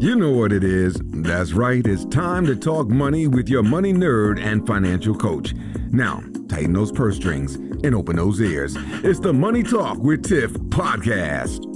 You know what it is. That's right. It's time to talk money with your money nerd and financial coach. Now, tighten those purse strings and open those ears. It's the Money Talk with Tiff podcast.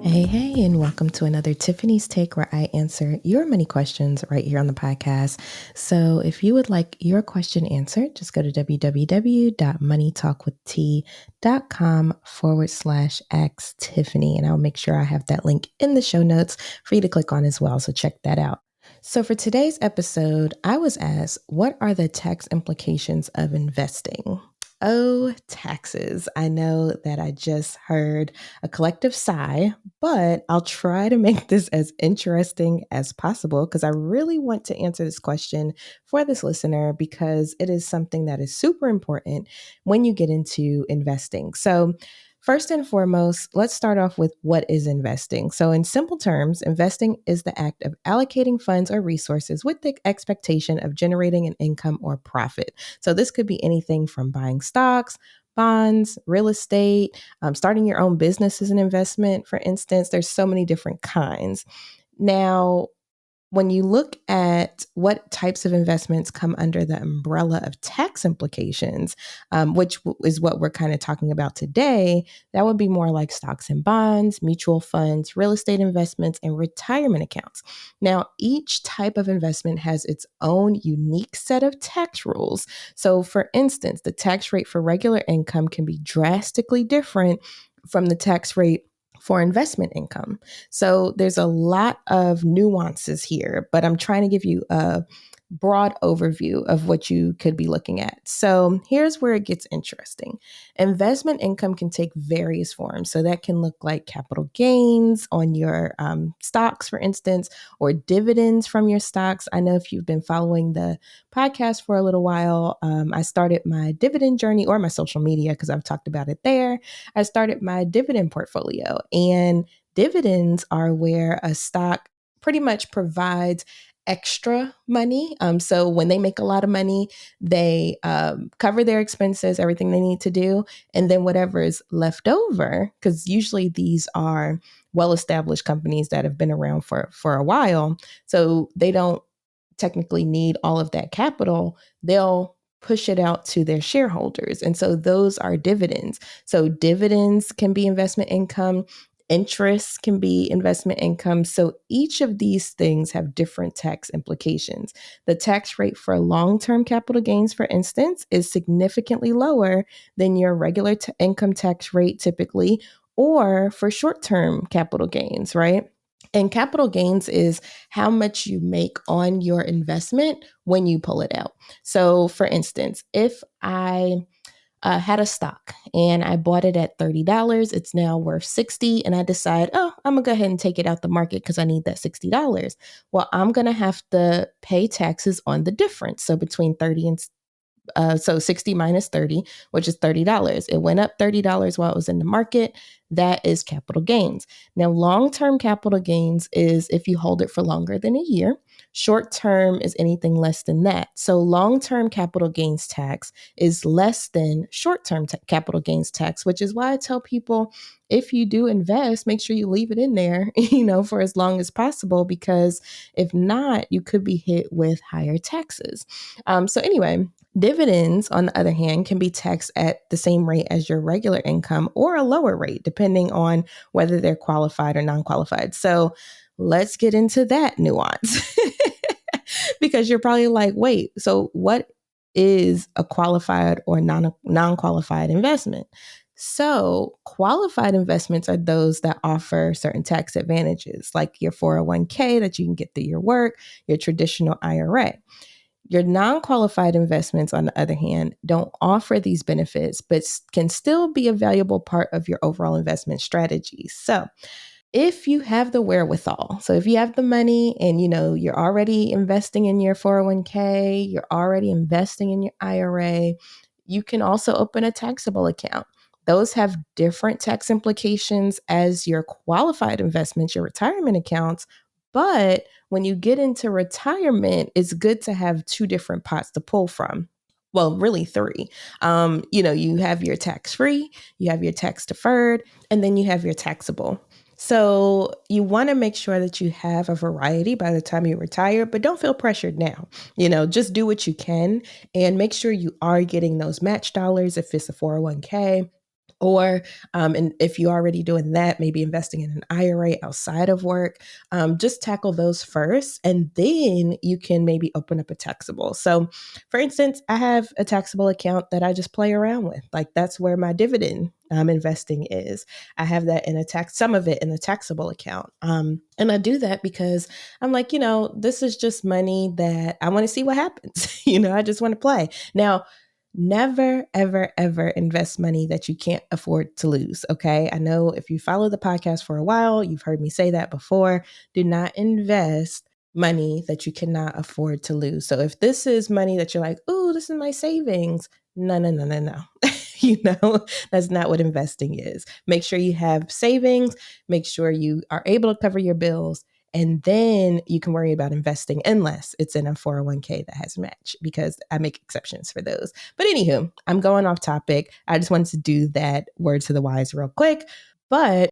Hey, and welcome to another Tiffany's Take, where I answer your money questions right here on the podcast. So if you would like your question answered, just go to www.moneytalkwitht.com/ask Tiffany, and I'll make sure I have that link in the show notes for you to click on as well. So check that out. So for today's episode, I was asked, what are the tax implications of investing? Oh, taxes. I know that I just heard a collective sigh, but I'll try to make this as interesting as possible because I really want to answer this question for this listener because it is something that is super important when you get into investing. So, first and foremost, let's start off with what is investing. So, in simple terms, investing is the act of allocating funds or resources with the expectation of generating an income or profit. So, this could be anything from buying stocks, bonds, real estate, starting your own business as an investment, for instance. There's so many different kinds. Now, when you look at what types of investments come under the umbrella of tax implications, which is what we're kind of talking about today, that would be more like stocks and bonds, mutual funds, real estate investments, and retirement accounts. Now, each type of investment has its own unique set of tax rules. So, for instance, the tax rate for regular income can be drastically different from the tax rate for investment income. So there's a lot of nuances here, but I'm trying to give you a broad overview of what you could be looking at. So here's where it gets interesting. Investment income can take various forms. So that can look like capital gains on your stocks, for instance, or dividends from your stocks. I know if you've been following the podcast for a little while, I started my dividend journey, or my social media, because I've talked about it there. I started my dividend portfolio, and dividends are where a stock pretty much provides extra money. So when they make a lot of money, they cover their expenses, everything they need to do. And then whatever is left over, because usually these are well-established companies that have been around for a while. So they don't technically need all of that capital. They'll push it out to their shareholders. And so those are dividends. So dividends can be investment income. Interest can be investment income. So each of these things have different tax implications. The tax rate for long-term capital gains, for instance, is significantly lower than your regular income tax rate typically, or for short-term capital gains, right? And capital gains is how much you make on your investment when you pull it out. So for instance, if I had a stock and I bought it at $30. It's now worth $60. And I decide, I'm going to go ahead and take it out the market because I need that $60. Well, I'm going to have to pay taxes on the difference. So between 30 and so 60 minus 30, which is $30. It went up $30 while it was in the market. That is capital gains. Now, long-term capital gains is if you hold it for longer than a year. Short-term is anything less than that. So long-term capital gains tax is less than short-term capital gains tax, which is why I tell people, if you do invest, make sure you leave it in there, for as long as possible, because if not, you could be hit with higher taxes. So anyway, dividends, on the other hand, can be taxed at the same rate as your regular income or a lower rate, depending on whether they're qualified or non-qualified. So let's get into that nuance because you're probably like, wait, so what is a qualified or non-qualified investment? So qualified investments are those that offer certain tax advantages, like your 401k that you can get through your work, your traditional IRA. Your non-qualified investments, on the other hand, don't offer these benefits, but can still be a valuable part of your overall investment strategy. So if you have the wherewithal, so if you have the money and you're already investing in your 401k, you're already investing in your IRA, you can also open a taxable account. Those have different tax implications as your qualified investments, your retirement accounts. But when you get into retirement, it's good to have two different pots to pull from. Well, really three. You have your tax-free, you have your tax-deferred, and then you have your taxable. So you want to make sure that you have a variety by the time you retire, but don't feel pressured now. Just do what you can and make sure you are getting those match dollars if it's a 401k. Or, and if you're already doing that, maybe investing in an IRA outside of work, just tackle those first. And then you can maybe open up a taxable. So, for instance, I have a taxable account that I just play around with. Like that's where my dividend investing is. I have that in some of it in a taxable account. And I do that because I'm like, this is just money that I want to see what happens. I just want to play. Now, never, ever, ever invest money that you can't afford to lose. Okay. I know if you follow the podcast for a while, you've heard me say that before. Do not invest money that you cannot afford to lose. So if this is money that you're like, oh, this is my savings. No, no, no, no, no. That's not what investing is. Make sure you have savings, make sure you are able to cover your bills, and then you can worry about investing unless it's in a 401k that has match, because I make exceptions for those. But anywho, I'm going off topic. I just wanted to do that word to the wise real quick. But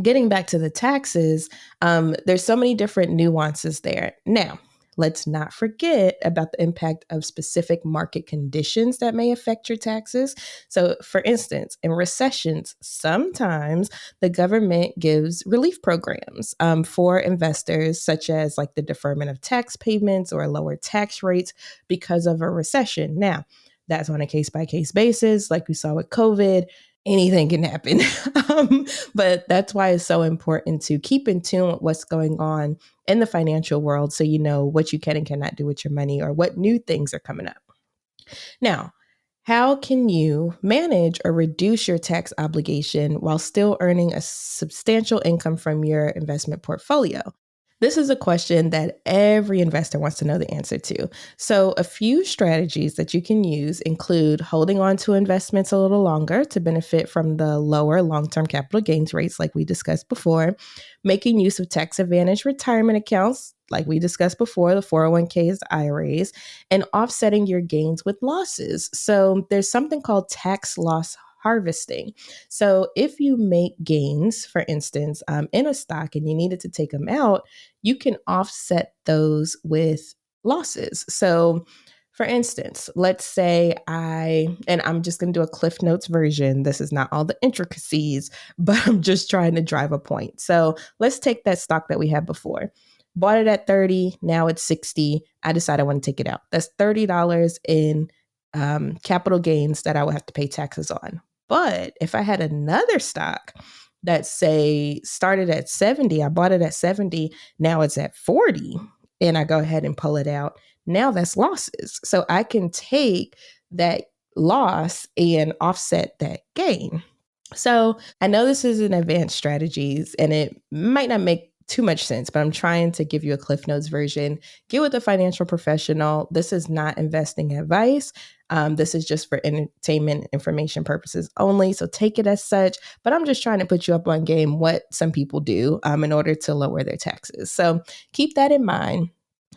getting back to the taxes, there's so many different nuances there. Now, let's not forget about the impact of specific market conditions that may affect your taxes. So, for instance, in recessions, sometimes the government gives relief programs for investors, such as like the deferment of tax payments or lower tax rates because of a recession. Now, that's on a case by case basis, like we saw with COVID. Anything can happen. But that's why it's so important to keep in tune with what's going on in the financial world so you know what you can and cannot do with your money or what new things are coming up. Now, how can you manage or reduce your tax obligation while still earning a substantial income from your investment portfolio? This is a question that every investor wants to know the answer to. So, a few strategies that you can use include holding on to investments a little longer to benefit from the lower long-term capital gains rates, like we discussed before, making use of tax advantage retirement accounts, like we discussed before, the 401ks, IRAs, and offsetting your gains with losses. So, there's something called tax loss harvesting. So if you make gains, for instance, in a stock and you needed to take them out, you can offset those with losses. So for instance, let's say I'm just going to do a Cliff Notes version. This is not all the intricacies, but I'm just trying to drive a point. So let's take that stock that we had before. Bought it at 30, now it's 60. I decide I want to take it out. That's $30 in capital gains that I would have to pay taxes on. But if I had another stock that say started at 70, I bought it at 70, now it's at 40, and I go ahead and pull it out, now that's losses. So I can take that loss and offset that gain. So I know this is an advanced strategies and it might not make too much sense, but I'm trying to give you a Cliff Notes version. Get with a financial professional. This is not investing advice. This is just for entertainment information purposes only. So take it as such. But I'm just trying to put you up on game what some people do in order to lower their taxes. So keep that in mind.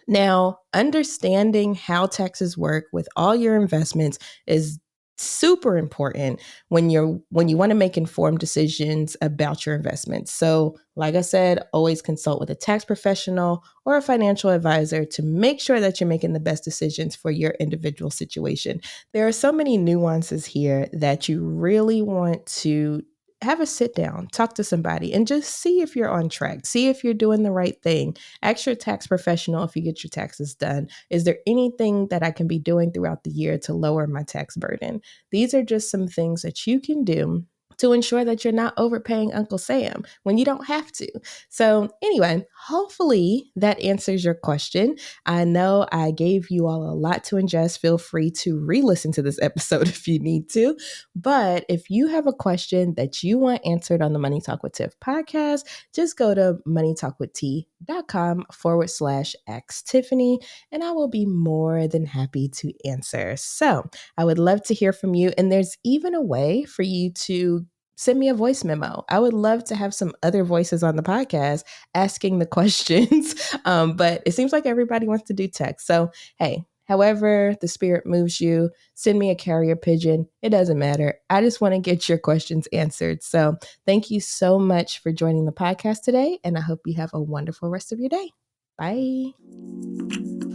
Now, understanding how taxes work with all your investments is super important when you want to make informed decisions about your investments. So, like I said, always consult with a tax professional or a financial advisor to make sure that you're making the best decisions for your individual situation. There are so many nuances here that you really want to have a sit down, talk to somebody, and just see if you're on track. See if you're doing the right thing. Ask your tax professional if you get your taxes done. Is there anything that I can be doing throughout the year to lower my tax burden? These are just some things that you can do to ensure that you're not overpaying Uncle Sam when you don't have to. So anyway, hopefully that answers your question. I know I gave you all a lot to ingest. Feel free to re-listen to this episode if you need to. But if you have a question that you want answered on the Money Talk with Tiff podcast, just go to moneytalkwitht.com/ask Tiffany, and I will be more than happy to answer. So I would love to hear from you. And there's even a way for you to send me a voice memo. I would love to have some other voices on the podcast asking the questions. But it seems like everybody wants to do text. So, hey, However the spirit moves you, send me a carrier pigeon. It doesn't matter. I just want to get your questions answered. So thank you so much for joining the podcast today, and I hope you have a wonderful rest of your day. Bye.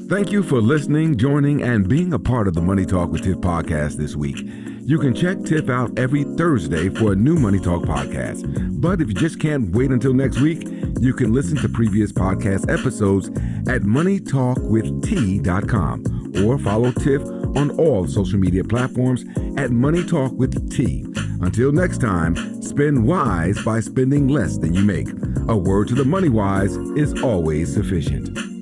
Thank you for listening, joining, and being a part of the Money Talk with Tiff podcast this week. You can check Tiff out every Thursday for a new Money Talk podcast. But if you just can't wait until next week, you can listen to previous podcast episodes at moneytalkwitht.com or follow Tiff on all social media platforms at Money Talk with T. Until next time, spend wise by spending less than you make. A word to the money wise is always sufficient.